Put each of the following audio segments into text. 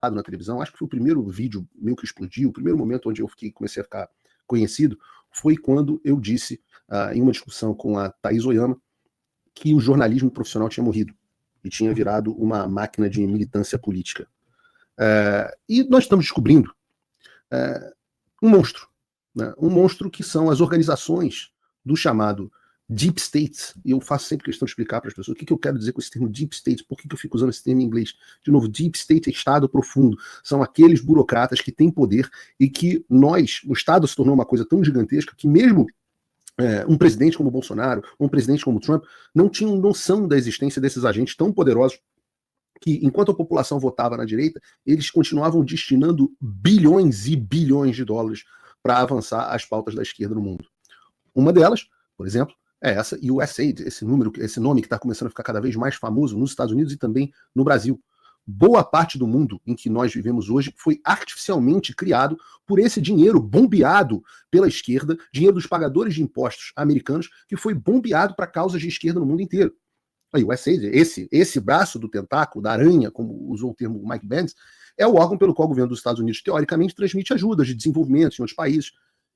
na televisão, acho que foi o primeiro vídeo meu que explodiu, o primeiro momento onde eu comecei a ficar conhecido, foi quando eu disse, em uma discussão com a Thaís Oyama, que o jornalismo profissional tinha morrido e tinha virado uma máquina de militância política. E nós estamos descobrindo um monstro, né? Um monstro que são as organizações do chamado Deep State, e eu faço sempre questão de explicar para as pessoas o que eu quero dizer com esse termo Deep State, por que eu fico usando esse termo em inglês. De novo, Deep State é Estado profundo, são aqueles burocratas que têm poder e que o Estado se tornou uma coisa tão gigantesca que mesmo um presidente como Bolsonaro, um presidente como Trump, não tinham noção da existência desses agentes tão poderosos que, enquanto a população votava na direita, eles continuavam destinando bilhões e bilhões de dólares para avançar as pautas da esquerda no mundo. Uma delas, por exemplo, é essa USAID, esse nome que está começando a ficar cada vez mais famoso nos Estados Unidos e também no Brasil. Boa parte do mundo em que nós vivemos hoje foi artificialmente criado por esse dinheiro bombeado pela esquerda, dinheiro dos pagadores de impostos americanos, que foi bombeado para causas de esquerda no mundo inteiro. Aí, o USAID, esse braço do tentáculo, da aranha, como usou o termo Mike Pence, é o órgão pelo qual o governo dos Estados Unidos, teoricamente, transmite ajudas de desenvolvimento em outros países.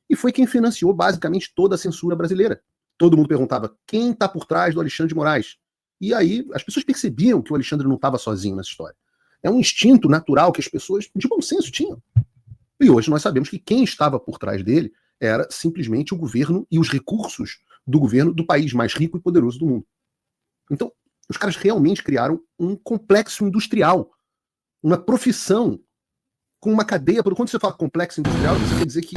E foi quem financiou basicamente toda a censura brasileira. Todo mundo perguntava quem está por trás do Alexandre de Moraes. E aí as pessoas percebiam que o Alexandre não estava sozinho nessa história. É um instinto natural que as pessoas, de bom senso, tinham. E hoje nós sabemos que quem estava por trás dele era simplesmente o governo e os recursos do governo do país mais rico e poderoso do mundo. Então, os caras realmente criaram um complexo industrial, uma profissão com uma cadeia. Quando você fala complexo industrial, você quer dizer que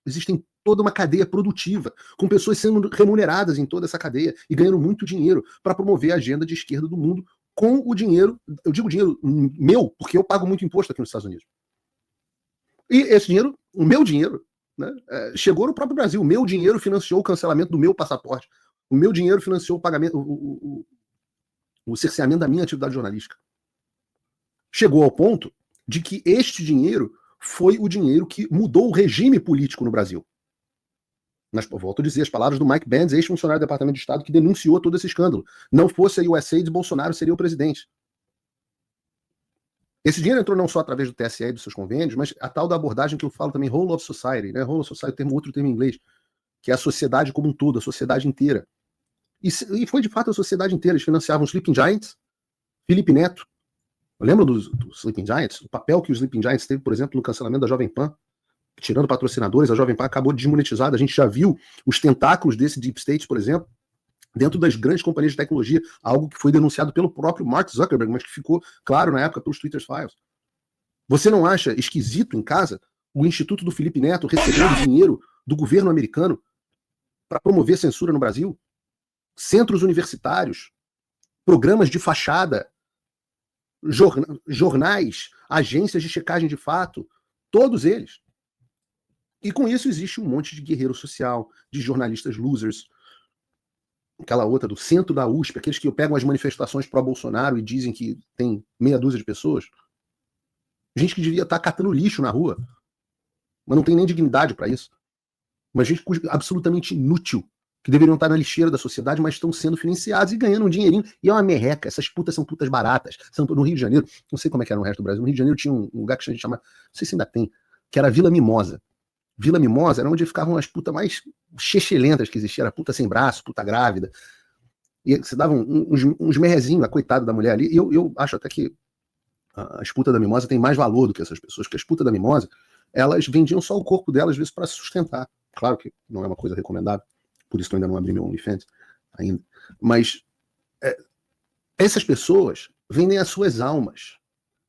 existem toda uma cadeia produtiva, com pessoas sendo remuneradas em toda essa cadeia e ganhando muito dinheiro para promover a agenda de esquerda do mundo com o dinheiro, eu digo dinheiro meu, porque eu pago muito imposto aqui nos Estados Unidos. E esse dinheiro, o meu dinheiro, né, chegou no próprio Brasil. O meu dinheiro financiou o cancelamento do meu passaporte. O meu dinheiro financiou o pagamento, o cerceamento da minha atividade jornalística. Chegou ao ponto de que este dinheiro foi o dinheiro que mudou o regime político no Brasil. Mas, volto a dizer, as palavras do Mike Pence, ex-funcionário do Departamento de Estado, que denunciou todo esse escândalo. Não fosse a USAID, Bolsonaro seria o presidente. Esse dinheiro entrou não só através do TSE e dos seus convênios, mas a tal da abordagem que eu falo também, whole of society, né? Whole of society, outro termo em inglês, que é a sociedade como um todo, a sociedade inteira. E foi de fato a sociedade inteira. Eles financiavam os Sleeping Giants, Felipe Neto. Lembra dos Sleeping Giants? O papel que os Sleeping Giants teve, por exemplo, no cancelamento da Jovem Pan, tirando patrocinadores, a Jovem Pan acabou desmonetizada. A gente já viu os tentáculos desse Deep State, por exemplo, dentro das grandes companhias de tecnologia, algo que foi denunciado pelo próprio Mark Zuckerberg, mas que ficou claro na época pelos Twitter Files. Você não acha esquisito em casa o Instituto do Felipe Neto recebendo dinheiro do governo americano para promover censura no Brasil? Centros universitários, programas de fachada, jornais, agências de checagem de fato, todos eles. E com isso existe um monte de guerreiro social, de jornalistas losers, aquela outra do centro da USP, aqueles que pegam as manifestações pró-Bolsonaro e dizem que tem meia dúzia de pessoas. Gente que devia estar catando lixo na rua, mas não tem nem dignidade para isso. Uma gente absolutamente inútil, que deveriam estar na lixeira da sociedade, mas estão sendo financiados e ganhando um dinheirinho. E é uma merreca. Essas putas são putas baratas. São no Rio de Janeiro, não sei como é que era no resto do Brasil, no Rio de Janeiro tinha um lugar que a gente chama, não sei se ainda tem, que era Vila Mimosa. Vila Mimosa era onde ficavam as putas mais chechelentas que existiam. Era puta sem braço, puta grávida. E você dava uns merrezinhos, a coitada da mulher ali. E eu acho até que as putas da Mimosa têm mais valor do que essas pessoas, porque as putas da Mimosa, elas vendiam só o corpo delas, às vezes, para se sustentar. Claro que não é uma coisa recomendável, por isso que eu ainda não abri meu OnlyFans ainda. Mas essas pessoas vendem as suas almas.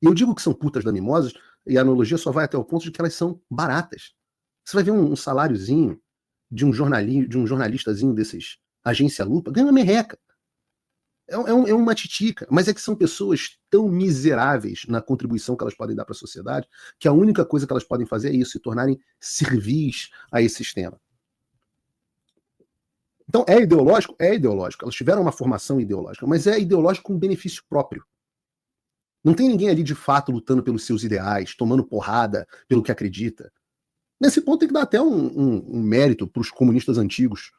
E eu digo que são putas da Mimosa, e a analogia só vai até o ponto de que elas são baratas. Você vai ver um saláriozinho de um jornalistazinho desses agência lupa, ganha uma merreca. É uma titica, mas é que são pessoas tão miseráveis na contribuição que elas podem dar para a sociedade, que a única coisa que elas podem fazer é isso, se tornarem servis a esse sistema. Então, é ideológico? É ideológico. Elas tiveram uma formação ideológica, mas é ideológico com benefício próprio. Não tem ninguém ali de fato lutando pelos seus ideais, tomando porrada pelo que acredita. Nesse ponto tem que dar até um mérito para os comunistas antigos.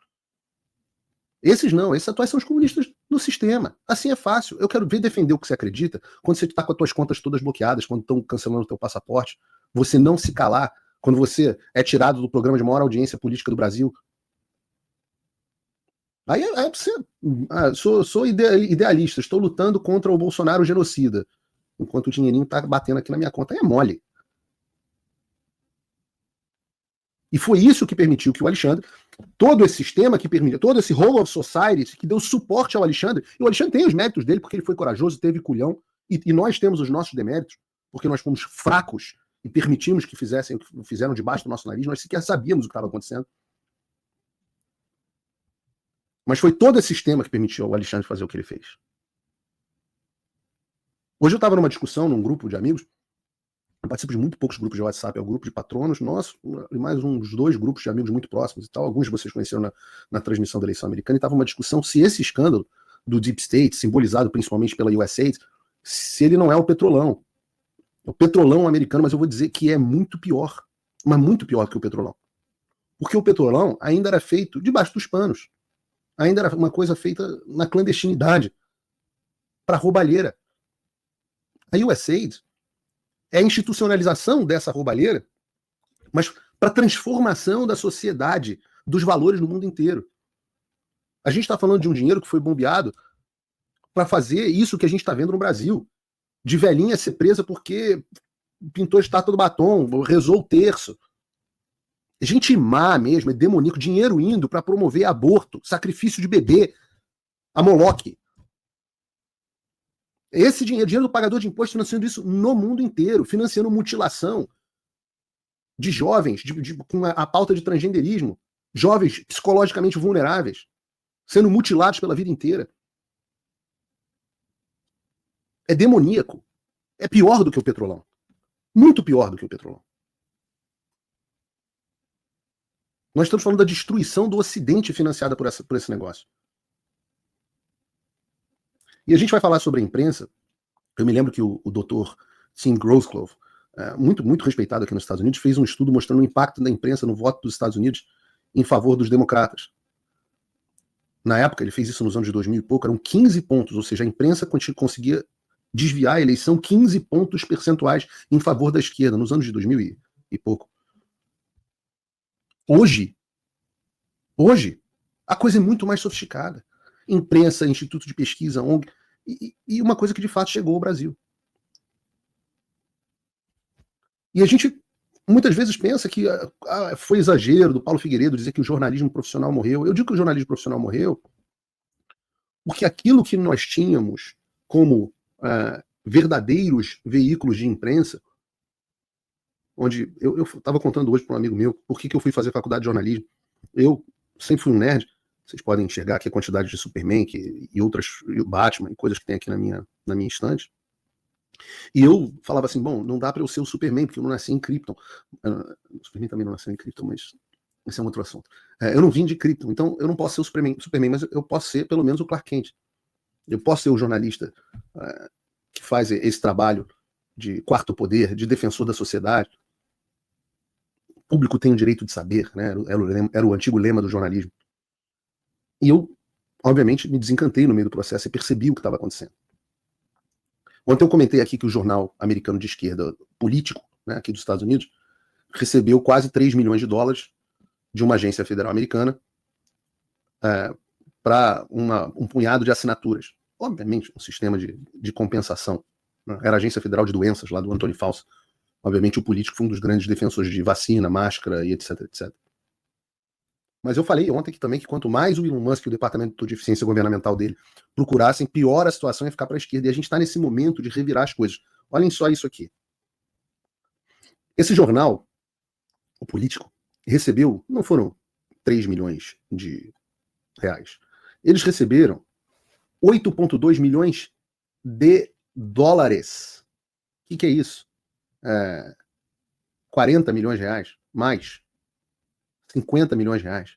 Esses não, esses atuais são os comunistas no sistema. Assim é fácil. Eu quero ver defender o que você acredita quando você está com as suas contas todas bloqueadas, quando estão cancelando o teu passaporte, você não se calar, quando você é tirado do programa de maior audiência política do Brasil. Aí você... sou idealista, estou lutando contra o Bolsonaro genocida, enquanto o dinheirinho está batendo aqui na minha conta. Aí é mole. E foi isso que permitiu que o Alexandre, todo esse sistema que permitiu, todo esse whole of society que deu suporte ao Alexandre, e o Alexandre tem os méritos dele porque ele foi corajoso, teve culhão, e nós temos os nossos deméritos, porque nós fomos fracos e permitimos que fizessem o que fizeram debaixo do nosso nariz, nós sequer sabíamos o que estava acontecendo. Mas foi todo esse sistema que permitiu ao Alexandre fazer o que ele fez. Hoje eu estava numa discussão num grupo de amigos, eu participo de muito poucos grupos de WhatsApp, é o grupo de patronos nosso, e mais uns 2 grupos de amigos muito próximos e tal. Alguns de vocês conheceram na transmissão da eleição americana, e estava uma discussão se esse escândalo do Deep State, simbolizado principalmente pela USAID, se ele não é o petrolão. O petrolão americano, mas eu vou dizer que é muito pior, mas muito pior que o petrolão. Porque o petrolão ainda era feito debaixo dos panos. Ainda era uma coisa feita na clandestinidade, para roubalheira. A USAID é a institucionalização dessa roubalheira, mas para transformação da sociedade, dos valores no mundo inteiro. A gente está falando de um dinheiro que foi bombeado para fazer isso que a gente está vendo no Brasil, de velhinha ser presa porque pintou a estátua do batom, rezou o terço. Gente má mesmo, é demoníaco, dinheiro indo para promover aborto, sacrifício de bebê, a Moloque. Esse dinheiro do pagador de imposto financiando isso no mundo inteiro, financiando mutilação de jovens com a pauta de transgenderismo, jovens psicologicamente vulneráveis, sendo mutilados pela vida inteira. É demoníaco. É pior do que o petrolão. Muito pior do que o petrolão. Nós estamos falando da destruição do Ocidente financiada por esse negócio. E a gente vai falar sobre a imprensa. Eu me lembro que o Dr. Tim Grossclove, muito respeitado aqui nos Estados Unidos, fez um estudo mostrando o impacto da imprensa no voto dos Estados Unidos em favor dos democratas. Na época, ele fez isso nos anos de 2000 e pouco, eram 15 pontos, ou seja, a imprensa conseguia desviar a eleição 15 pontos percentuais em favor da esquerda, nos anos de 2000 e pouco. Hoje, a coisa é muito mais sofisticada. Imprensa, instituto de pesquisa, ONG, e uma coisa que de fato chegou ao Brasil. E a gente muitas vezes pensa que foi exagero do Paulo Figueiredo dizer que o jornalismo profissional morreu. Eu digo que o jornalismo profissional morreu porque aquilo que nós tínhamos como verdadeiros veículos de imprensa, onde eu estava contando hoje para um amigo meu por que eu fui fazer faculdade de jornalismo. Eu sempre fui um nerd. Vocês podem enxergar aqui a quantidade de Superman e outras, e o Batman, e coisas que tem aqui na minha estante. E eu falava assim, bom, não dá para eu ser o Superman, porque eu não nasci em Krypton. O Superman também não nasceu em Krypton, mas esse é um outro assunto. Eu não vim de Krypton, então eu não posso ser o Superman, mas eu posso ser pelo menos o Clark Kent. Eu posso ser o jornalista que faz esse trabalho de quarto poder, de defensor da sociedade. O público tem o direito de saber, né? Era o antigo lema do jornalismo. E eu, obviamente, me desencantei no meio do processo e percebi o que estava acontecendo. Ontem eu comentei aqui que o jornal americano de esquerda político, né, aqui dos Estados Unidos, recebeu quase 3 milhões de dólares de uma agência federal americana para um punhado de assinaturas. Obviamente, um sistema de compensação. Né? Era a Agência Federal de Doenças, lá do Antônio Fauci. Obviamente, o político foi um dos grandes defensores de vacina, máscara e etc, etc. Mas eu falei ontem também que quanto mais o Elon Musk e o Departamento de Eficiência Governamental dele procurassem, pior a situação ia ficar para a esquerda. E a gente está nesse momento de revirar as coisas. Olhem só isso aqui. Esse jornal, o político, recebeu, não foram 3 milhões de reais. Eles receberam 8,2 milhões de dólares. O que é isso? 40 milhões de reais? Mais. 50 milhões de reais.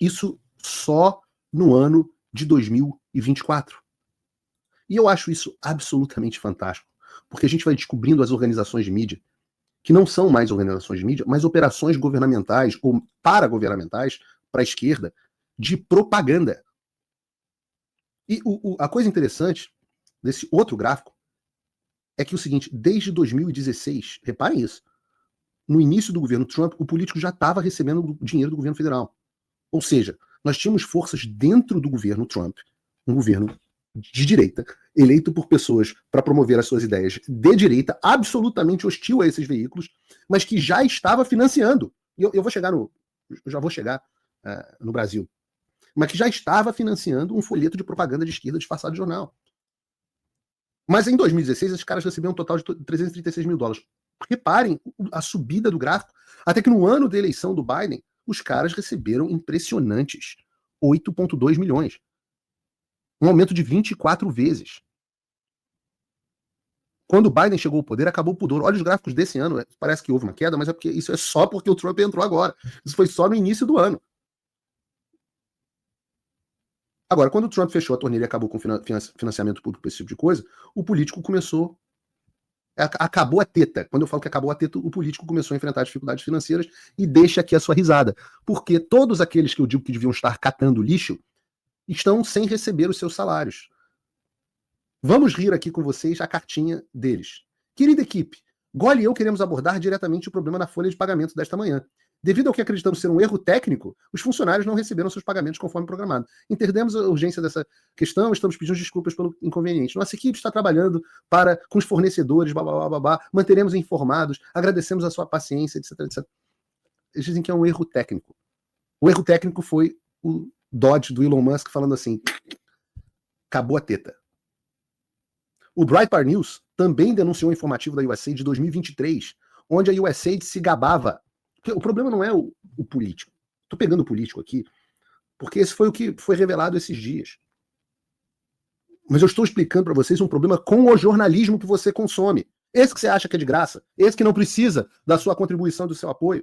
Isso só no ano de 2024. E eu acho isso absolutamente fantástico, porque a gente vai descobrindo as organizações de mídia, que não são mais organizações de mídia, mas operações governamentais ou paragovernamentais para a esquerda de propaganda. E a coisa interessante desse outro gráfico é que o seguinte, desde 2016, reparem isso, no início do governo Trump, o político já estava recebendo dinheiro do governo federal. Ou seja, nós tínhamos forças dentro do governo Trump, um governo de direita, eleito por pessoas para promover as suas ideias de direita, absolutamente hostil a esses veículos, mas que já estava financiando. Eu vou chegar no. Eu já vou chegar no Brasil. Mas que já estava financiando um folheto de propaganda de esquerda disfarçado de jornal. Mas em 2016, esses caras receberam um total de 336 mil dólares. Reparem a subida do gráfico. Até que no ano da eleição do Biden, os caras receberam impressionantes 8,2 milhões. Um aumento de 24 vezes. Quando o Biden chegou ao poder, acabou o pudor. Olha os gráficos desse ano, parece que houve uma queda, mas é porque isso é só porque o Trump entrou agora. Isso foi só no início do ano. Agora, quando o Trump fechou a torneira e acabou com financiamento público para esse tipo de coisa, o político começou... Acabou a teta. Quando eu falo que acabou a teta, o político começou a enfrentar dificuldades financeiras e deixa aqui a sua risada. Porque todos aqueles que eu digo que deviam estar catando lixo estão sem receber os seus salários. Vamos rir aqui com vocês a cartinha deles. Querida equipe, Gole e eu queremos abordar diretamente o problema na folha de pagamento desta manhã. Devido ao que acreditamos ser um erro técnico, os funcionários não receberam seus pagamentos conforme programado. Entendemos a urgência dessa questão, estamos pedindo desculpas pelo inconveniente. Nossa equipe está trabalhando com os fornecedores, manteremos informados, agradecemos a sua paciência, etc, etc. Eles dizem que é um erro técnico. O erro técnico foi o Dodge do Elon Musk falando assim, acabou a teta. O Breitbart News também denunciou um informativo da USAID de 2023, onde a USAID se gabava. Porque o problema não é o político. Estou pegando o político aqui, porque esse foi o que foi revelado esses dias. Mas eu estou explicando para vocês um problema com o jornalismo que você consome. Esse que você acha que é de graça, esse que não precisa da sua contribuição, do seu apoio,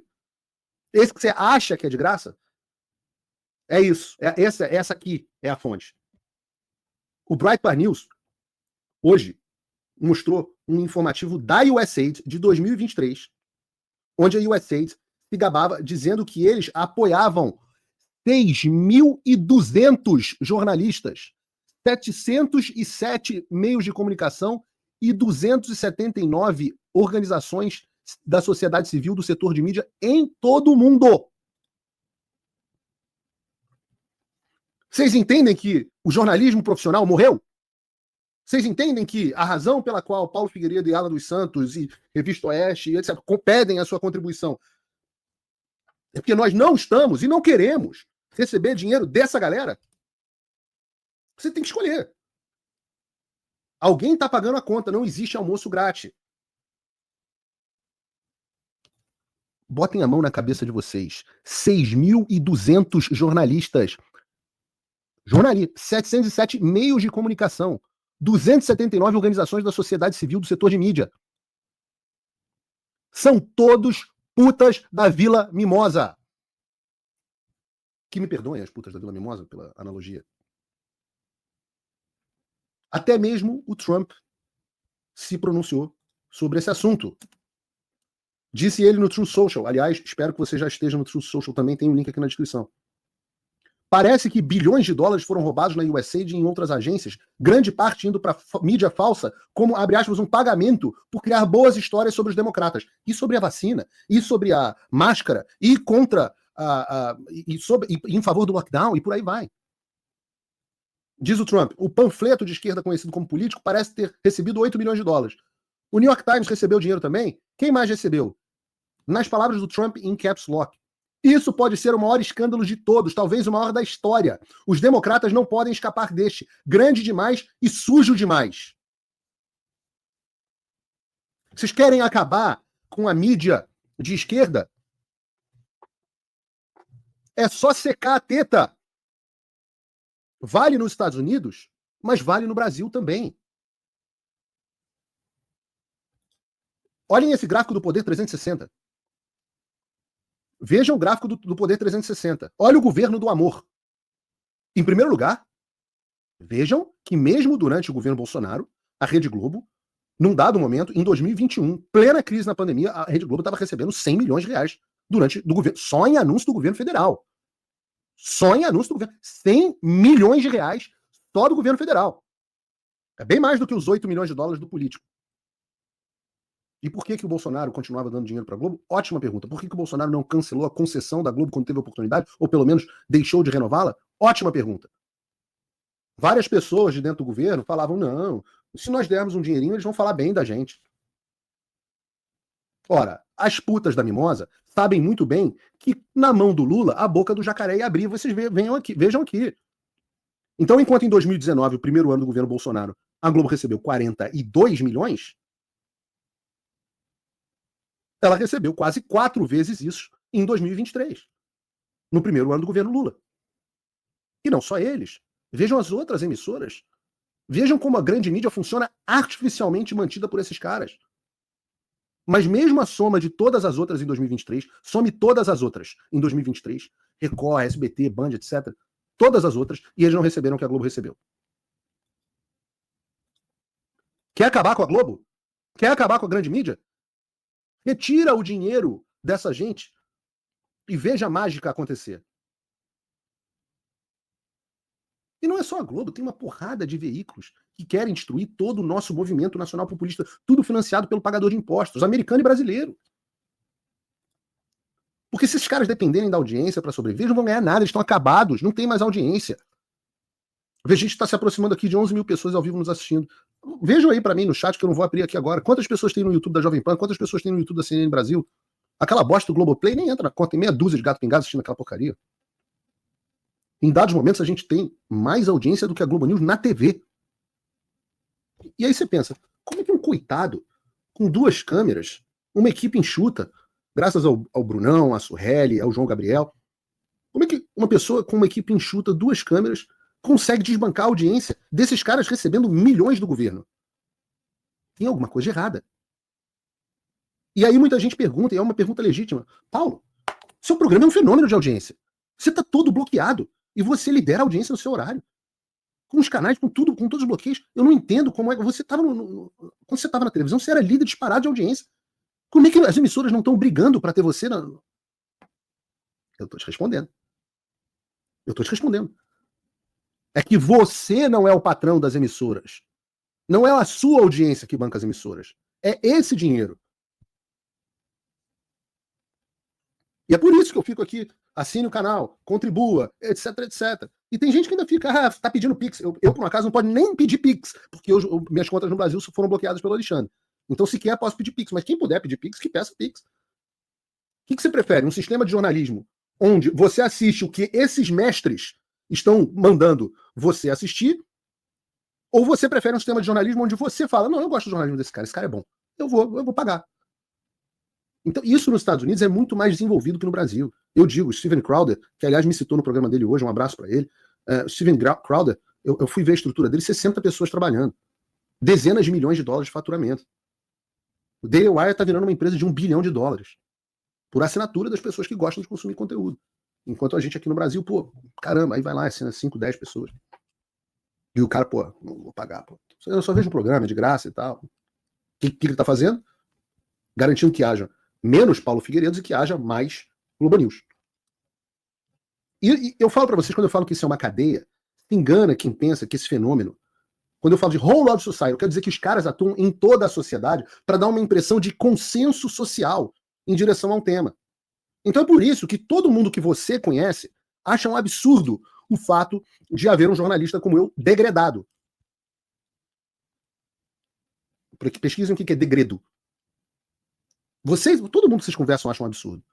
esse que você acha que é de graça, é isso. Essa aqui é a fonte. O Breitbart News hoje mostrou um informativo da USAID de 2023, onde a USAID se gabava dizendo que eles apoiavam 6.200 jornalistas, 707 meios de comunicação e 279 organizações da sociedade civil do setor de mídia em todo o mundo. Vocês entendem que o jornalismo profissional morreu? Vocês entendem que a razão pela qual Paulo Figueiredo e Alan dos Santos e Revista Oeste, etc., pedem a sua contribuição é porque nós não estamos e não queremos receber dinheiro dessa galera? Você tem que escolher. Alguém está pagando a conta, não existe almoço grátis. Botem a mão na cabeça de vocês. 6.200 jornalistas, 707 meios de comunicação, 279 organizações da sociedade civil do setor de mídia. São todos putas da Vila Mimosa. Que me perdoem as putas da Vila Mimosa pela analogia. Até mesmo o Trump se pronunciou sobre esse assunto. Disse ele no Truth Social. Aliás, espero que você já esteja no Truth Social também, tem um link aqui na descrição. Parece que bilhões de dólares foram roubados na USAID e em outras agências, grande parte indo para mídia falsa, como, abre aspas, um pagamento por criar boas histórias sobre os democratas. E sobre a vacina, e sobre a máscara, e contra e em favor do lockdown, e por aí vai. Diz o Trump, o panfleto de esquerda conhecido como político parece ter recebido 8 milhões de dólares. O New York Times recebeu dinheiro também? Quem mais recebeu? Nas palavras do Trump, em caps lock. Isso pode ser o maior escândalo de todos, talvez o maior da história. Os democratas não podem escapar deste. Grande demais e sujo demais. Vocês querem acabar com a mídia de esquerda? É só secar a teta. Vale nos Estados Unidos, mas vale no Brasil também. Olhem esse gráfico do Poder 360. Vejam o gráfico do Poder 360. Olha o governo do amor. Em primeiro lugar, vejam que mesmo durante o governo Bolsonaro, a Rede Globo, num dado momento, em 2021, plena crise na pandemia, a Rede Globo estava recebendo 100 milhões de reais do governo, só em anúncio do governo federal. Só em anúncio do governo. 100 milhões de reais só do governo federal. É bem mais do que os 8 milhões de dólares do político. E por que o Bolsonaro continuava dando dinheiro para a Globo? Ótima pergunta. Por que o Bolsonaro não cancelou a concessão da Globo quando teve a oportunidade? Ou pelo menos deixou de renová-la? Ótima pergunta. Várias pessoas de dentro do governo falavam, não, se nós dermos um dinheirinho, eles vão falar bem da gente. Ora, as putas da mimosa sabem muito bem que na mão do Lula a boca do jacaré ia abrir. Vocês vejam aqui. Então, enquanto em 2019, o primeiro ano do governo Bolsonaro, a Globo recebeu 42 milhões, ela recebeu quase 4 vezes isso em 2023, no primeiro ano do governo Lula. E não só eles. Vejam as outras emissoras. Vejam como a grande mídia funciona artificialmente mantida por esses caras. Mas mesmo a soma de todas as outras em 2023, some todas as outras em 2023, Record, SBT, Band, etc., todas as outras, e eles não receberam o que a Globo recebeu. Quer acabar com a Globo? Quer acabar com a grande mídia? Retira o dinheiro dessa gente e veja a mágica acontecer. E não é só a Globo, tem uma porrada de veículos que querem destruir todo o nosso movimento nacional populista, tudo financiado pelo pagador de impostos, americano e brasileiro. Porque se esses caras dependerem da audiência para sobreviver, eles não vão ganhar nada, eles estão acabados, não tem mais audiência. A gente está se aproximando aqui de 11 mil pessoas ao vivo nos assistindo. Vejam aí para mim no chat, que eu não vou abrir aqui agora. Quantas pessoas tem no YouTube da Jovem Pan? Quantas pessoas tem no YouTube da CNN Brasil? Aquela bosta do Globoplay nem entra na conta, tem meia dúzia de gato pingado assistindo aquela porcaria. Em dados momentos a gente tem mais audiência do que a Globo News na TV. E aí você pensa, como é que um coitado, com 2 câmeras, uma equipe enxuta, graças ao Brunão, à Surrelli, ao João Gabriel, como é que uma pessoa com uma equipe enxuta, 2 câmeras, consegue desbancar a audiência desses caras recebendo milhões do governo? Tem alguma coisa errada. E aí muita gente pergunta, e é uma pergunta legítima, Paulo, seu programa é um fenômeno de audiência. Você está todo bloqueado. E você lidera a audiência no seu horário. Com os canais, com tudo, com todos os bloqueios. Eu não entendo como é que você estava quando você estava na televisão, você era líder disparado de audiência. Como é que as emissoras não estão brigando para ter você na... Eu estou te respondendo. É que você não é o patrão das emissoras. Não é a sua audiência que banca as emissoras. É esse dinheiro. E é por isso que eu fico aqui, assine o canal, contribua, etc, etc. E tem gente que ainda fica, tá pedindo Pix. Eu por um acaso, não pode nem pedir Pix, porque minhas contas no Brasil foram bloqueadas pelo Alexandre. Então, sequer posso pedir Pix. Mas quem puder pedir Pix, que peça Pix. O que você prefere? Um sistema de jornalismo onde você assiste o que esses mestres estão mandando você assistir? Ou você prefere um sistema de jornalismo onde você fala, não, eu gosto do jornalismo desse cara, esse cara é bom. Eu vou pagar. Então, isso nos Estados Unidos é muito mais desenvolvido que no Brasil. Eu digo, Steven Crowder, que aliás me citou no programa dele hoje, um abraço para ele. Steven Crowder, eu fui ver a estrutura dele, 60 pessoas trabalhando. Dezenas de milhões de dólares de faturamento. O Daily Wire está virando uma empresa de $1 bilhão, por assinatura das pessoas que gostam de consumir conteúdo. Enquanto a gente aqui no Brasil, pô, caramba, aí vai lá, assina 5, 10 pessoas. E o cara, pô, não vou pagar, pô. Eu só vejo um programa, é de graça e tal. O que ele está fazendo? Garantindo que haja menos Paulo Figueiredo e que haja mais Globo News. E eu falo para vocês, quando eu falo que isso é uma cadeia, engana quem pensa que esse fenômeno, quando eu falo de whole of society, eu quero dizer que os caras atuam em toda a sociedade para dar uma impressão de consenso social em direção a um tema. Então é por isso que todo mundo que você conhece acha um absurdo o fato de haver um jornalista como eu degradado. Pesquisem o que é degredo. Todo mundo que vocês conversam acha um absurdo.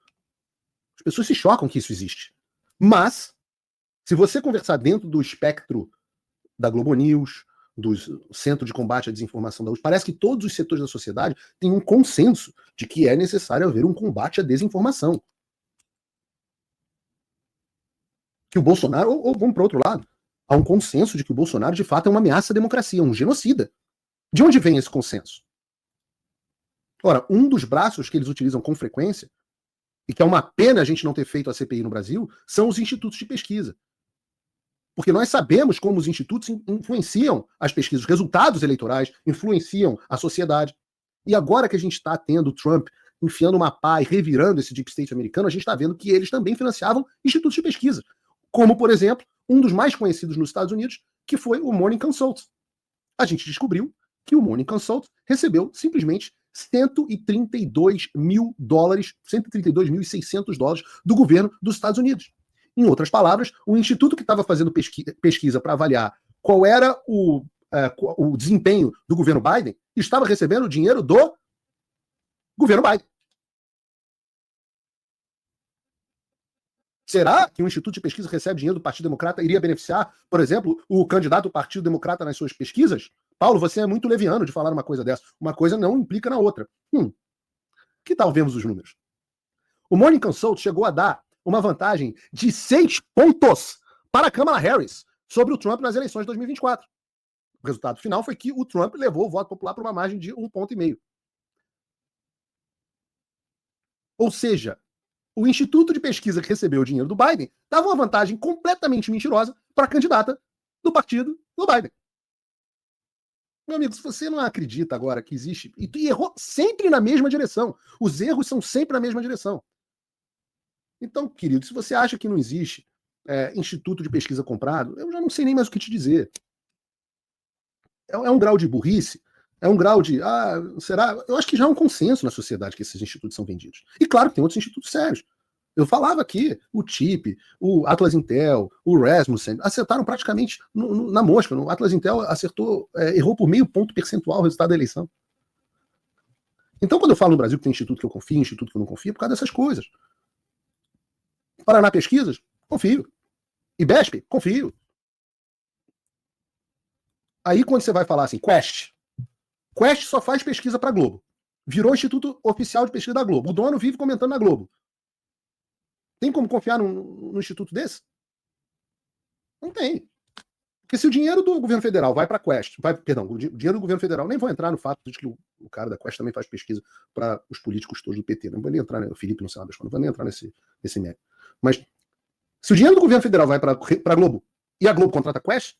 As pessoas se chocam que isso existe. Mas, se você conversar dentro do espectro da Globo News, do Centro de Combate à Desinformação da USP, parece que todos os setores da sociedade têm um consenso de que é necessário haver um combate à desinformação. Que o Bolsonaro, ou vamos para outro lado, há um consenso de que o Bolsonaro de fato é uma ameaça à democracia, um genocida. De onde vem esse consenso? Ora, um dos braços que eles utilizam com frequência, e que é uma pena a gente não ter feito a CPI no Brasil, são os institutos de pesquisa. Porque nós sabemos como os institutos influenciam as pesquisas, os resultados eleitorais influenciam a sociedade. E agora que a gente está tendo o Trump enfiando uma pá e revirando esse deep state americano, a gente está vendo que eles também financiavam institutos de pesquisa. Como, por exemplo, um dos mais conhecidos nos Estados Unidos, que foi o Morning Consult. A gente descobriu que o Morning Consult recebeu simplesmente $132 mil, $132.600 do governo dos Estados Unidos. Em outras palavras, o instituto que estava fazendo pesquisa para avaliar qual era o desempenho do governo Biden estava recebendo dinheiro do governo Biden. Será que um instituto de pesquisa recebe dinheiro do Partido Democrata iria beneficiar, por exemplo, o candidato do Partido Democrata nas suas pesquisas? Paulo, você é muito leviano de falar uma coisa dessa. Uma coisa não implica na outra. Que tal vermos os números? O Morning Consult chegou a dar uma vantagem de 6 pontos para a Kamala Harris sobre o Trump nas eleições de 2024. O resultado final foi que o Trump levou o voto popular para uma margem de 1,5 ponto. Ou seja, o instituto de pesquisa que recebeu o dinheiro do Biden dava uma vantagem completamente mentirosa para a candidata do partido do Biden. Meu amigo, se você não acredita agora que existe... E errou sempre na mesma direção. Os erros são sempre na mesma direção. Então, querido, se você acha que não existe instituto de pesquisa comprado, eu já não sei nem mais o que te dizer. É um grau de burrice, é um grau de... será? Eu acho que já há um consenso na sociedade que esses institutos são vendidos. E claro que tem outros institutos sérios. Eu falava aqui, o TIP, o Atlas Intel, o Rasmussen, acertaram praticamente na mosca. O Atlas Intel errou por 0,5 ponto percentual o resultado da eleição. Então, quando eu falo no Brasil que tem instituto que eu confio, instituto que eu não confio, é por causa dessas coisas. Paraná Pesquisas, confio. IBESP, confio. Aí, quando você vai falar assim, Quest só faz pesquisa para a Globo. Virou instituto oficial de pesquisa da Globo. O dono vive comentando na Globo. Tem como confiar num instituto desse? Não tem. Porque se o dinheiro do governo federal vai para a Quest, o dinheiro do governo federal, nem vou entrar no fato de que o cara da Quest também faz pesquisa para os políticos todos do PT. Não vou nem entrar, o Felipe não sabe, não vou nem entrar nesse mérito. Mas se o dinheiro do governo federal vai para a Globo e a Globo contrata a Quest,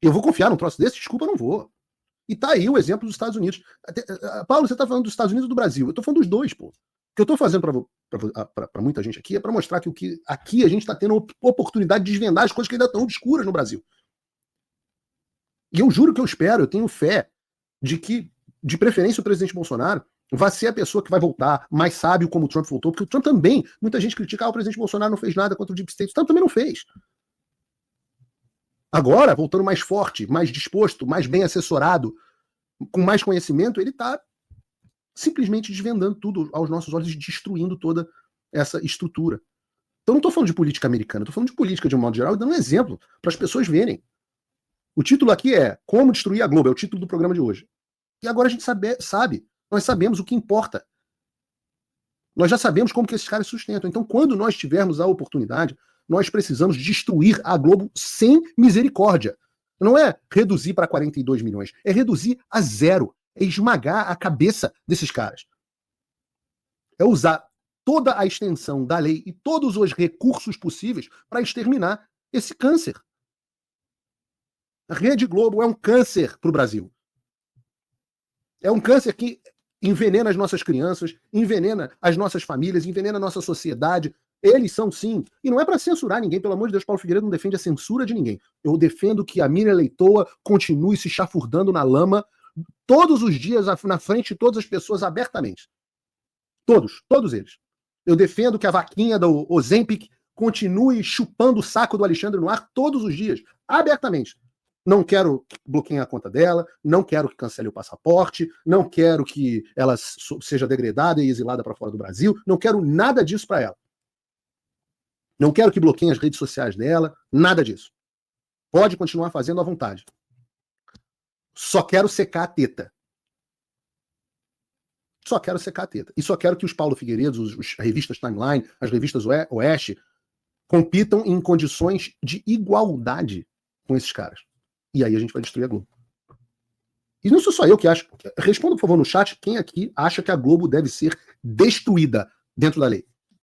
eu vou confiar num troço desse? Desculpa, eu não vou. E tá aí o exemplo dos Estados Unidos. Paulo, você tá falando dos Estados Unidos e do Brasil. Eu tô falando dos dois, pô. O que eu tô fazendo para muita gente aqui é para mostrar que aqui a gente tá tendo oportunidade de desvendar as coisas que ainda estão obscuras no Brasil. E eu juro que eu espero, eu tenho fé de que, de preferência, o presidente Bolsonaro vai ser a pessoa que vai voltar mais sábio como o Trump voltou, porque o Trump também, muita gente critica, o presidente Bolsonaro não fez nada contra o Deep State. O Trump também não fez. Agora, voltando mais forte, mais disposto, mais bem assessorado, com mais conhecimento, ele está simplesmente desvendando tudo aos nossos olhos e destruindo toda essa estrutura. Então não estou falando de política americana, estou falando de política de um modo geral e dando um exemplo para as pessoas verem. O título aqui é Como Destruir a Globo, é o título do programa de hoje. E agora a gente sabe, nós sabemos o que importa. Nós já sabemos como que esses caras sustentam. Então, quando nós tivermos a oportunidade, nós precisamos destruir a Globo sem misericórdia. Não é reduzir para 42 milhões, é reduzir a zero, é esmagar a cabeça desses caras. É usar toda a extensão da lei e todos os recursos possíveis para exterminar esse câncer. A Rede Globo é um câncer para o Brasil. É um câncer que envenena as nossas crianças, envenena as nossas famílias, envenena a nossa sociedade. Eles são, sim. E não é para censurar ninguém, pelo amor de Deus, Paulo Figueiredo não defende a censura de ninguém. Eu defendo que a Miriam Leitoa continue se chafurdando na lama todos os dias na frente de todas as pessoas abertamente. Todos eles. Eu defendo que a vaquinha do Ozempic continue chupando o saco do Alexandre no ar todos os dias, abertamente. Não quero que bloqueiem a conta dela, não quero que cancele o passaporte, não quero que ela seja degradada e exilada para fora do Brasil, não quero nada disso para ela. Não quero que bloqueiem as redes sociais dela, nada disso. Pode continuar fazendo à vontade. Só quero secar a teta. Só quero secar a teta. E só quero que os Paulo Figueiredos, as revistas Timeline, as revistas Oeste, compitam em condições de igualdade com esses caras. E aí a gente vai destruir a Globo. E não sou só eu que acho. Responda, por favor, no chat, quem aqui acha que a Globo deve ser destruída dentro da lei.